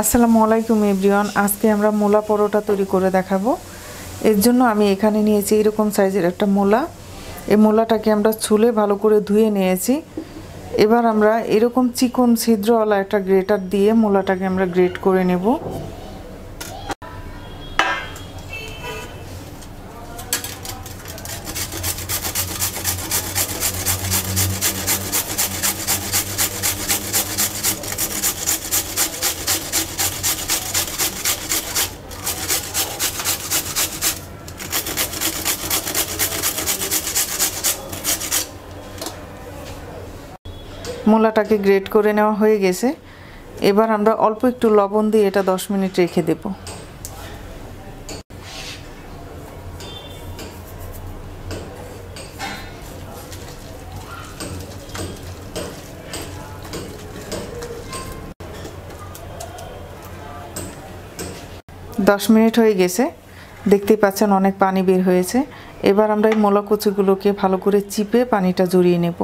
আসসালামু আলাইকুম এভরিওয়ান। আজকে আমরা মোলা পরোটা তৈরি করে দেখাবো। এর জন্য আমি এখানে নিয়েছি এরকম সাইজের একটা মোলা। এই মোলাটাকে আমরা ছুলে ভালো করে ধুয়ে নিয়েছি। এবার আমরা এরকম চিকন ছিদ্রওয়ালা একটা গ্রেটার দিয়ে মোলাটাকে আমরা গ্রেট করে নেব। মোলাটাকে গ্রেট করে নেওয়া হয়ে গেছে। এবার আমরা অল্প একটু লবণ দিয়ে এটা 10 মিনিট রেখে দেব। 10 মিনিট হয়ে গেছে, দেখতেই পাচ্ছেন অনেক পানি বের হয়েছে। এবার আমরা এই মোলা কুচিগুলোকে ভালো করে চিপে পানিটা ঝরিয়ে নেব।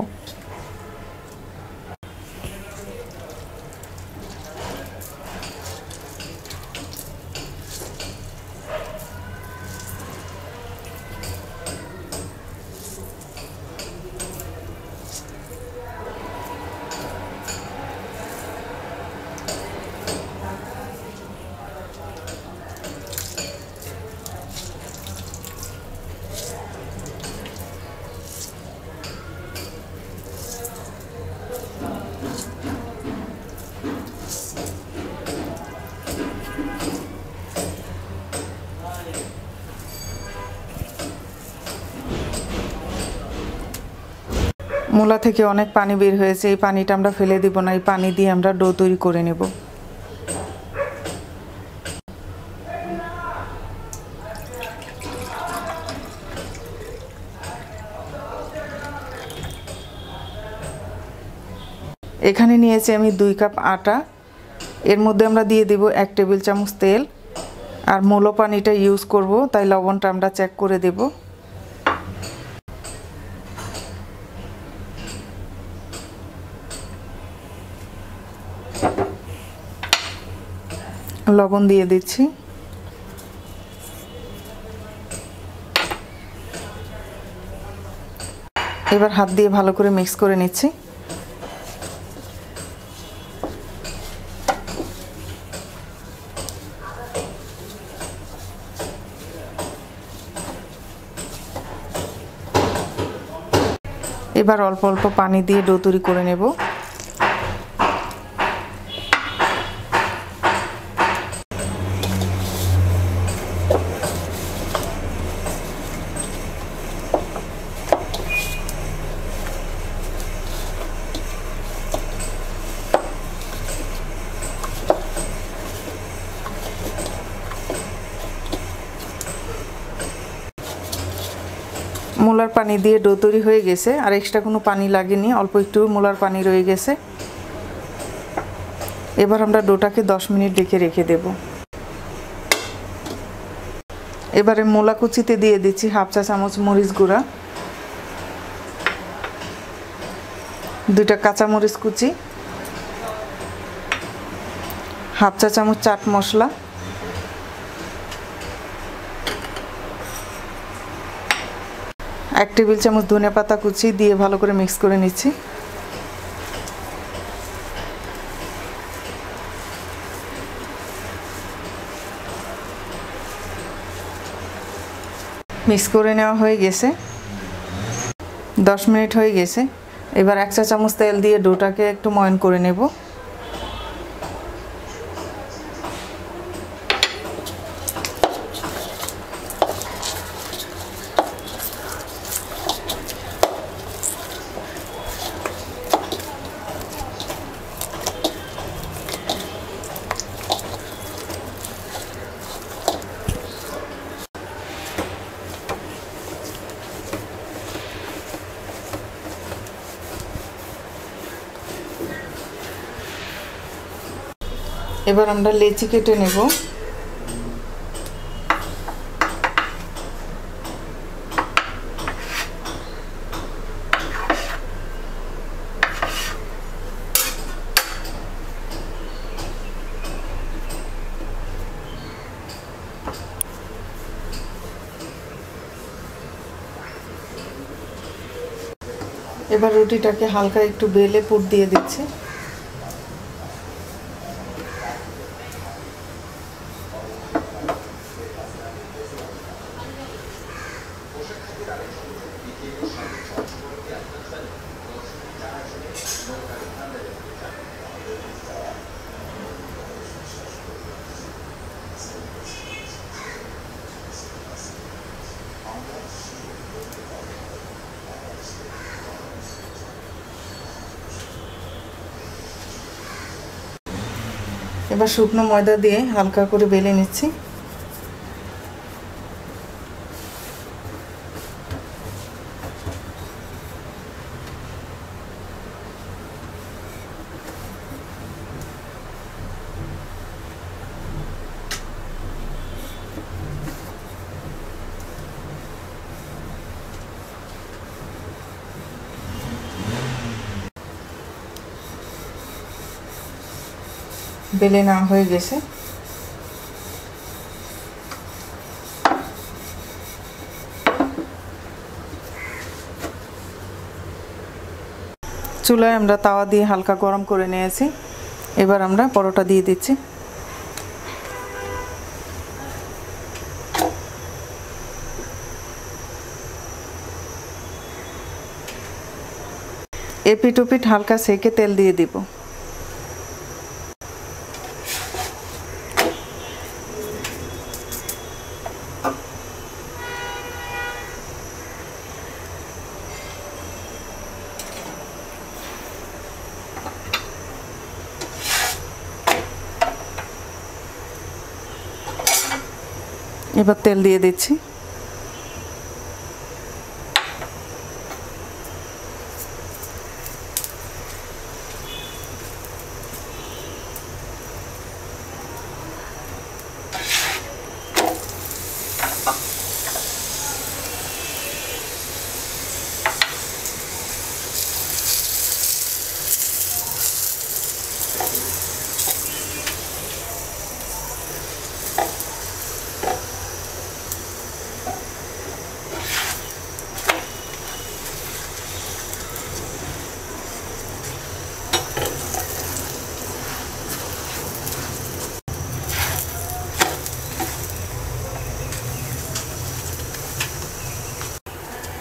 মোলা থেকে অনেক পানি বের হয়েছে, এই পানিটা আমরা ফেলে দেব না। এই পানি দিয়ে আমরা ডো তৈরি করে নেব। এখানে নিয়েছি আমি 2 কাপ আটা। এর মধ্যে আমরা দিয়ে দেব 1 টেবিল চামচ তেল। আর মোলা পানিটা ইউজ করব, তাই লবণটা আমরা চেক করে দেব। লবণ দিয়ে দিচ্ছি। এবার হাত দিয়ে ভালো করে মিক্স করে নিচ্ছি। এবার অল্প অল্প পানি দিয়ে ডো তৈরি করে নেব। মোলার পানি দিয়ে ডো তৈরি হয়ে গেছে, আর এক্সট্রা কোনো পানি লাগেনি, অল্প একটু মোলার পানি রয়ে গেছে। এবার আমরা ডোটাকে 10 মিনিট রেখে দেব। এবারে মোলা কুচিতে দিয়ে দিচ্ছি 1/2 চা চামচ মরিচ গুঁড়া, 2টা কাঁচা মরিচ কুচি, 1/2 চা চামচ চাট মশলা, 1 টেবিল চামচ ধনে পাতা কুচি দিয়ে ভালো করে মিক্স করে নিচ্ছি। মিক্স করে নেওয়া হয়ে গেছে, 10 মিনিট হয়ে গেছে। এবার 1 চা চামচ তেল দিয়ে ডোটাকে একটু ময়ন করে নেব। এবার আমরা লেচি কেটে নেব। এবার রুটিটাকে হালকা একটু বেলে পুর দিয়ে দিচ্ছি। এবার শুকনো ময়দা দিয়ে হালকা করে বেলে নিচ্ছি। বেলে নেওয়া হয়ে গেছে। চুলায় আমরা তাওয়া দিয়ে হালকা গরম করে নিয়েছি। এবার আমরা পরোটা দিয়ে দিচ্ছি। এপিট ওপিট হালকা সেকে তেল দিয়ে দিব। এবার তেল দিয়ে দিচ্ছি।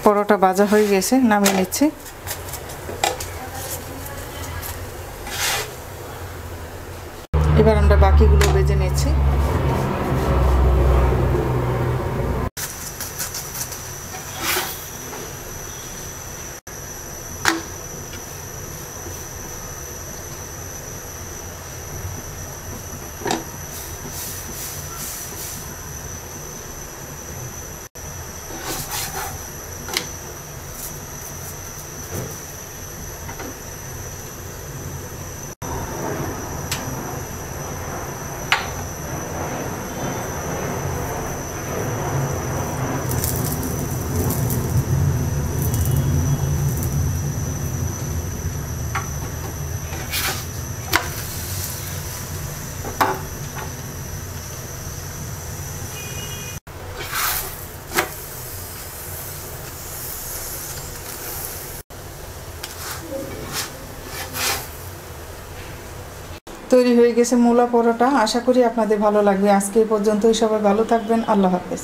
পরোটা ভাজা হয়ে গেছে, নামিয়ে নিচ্ছি। এবার আমরা বাকিগুলো ভেজে নিচ্ছি। তৈরি হয়ে গেছে মূলা পরোটা। আশা করি আপনাদের ভালো লাগবে। আজকে এই পর্যন্তই। সবাই ভালো থাকবেন। আল্লাহ হাফেজ।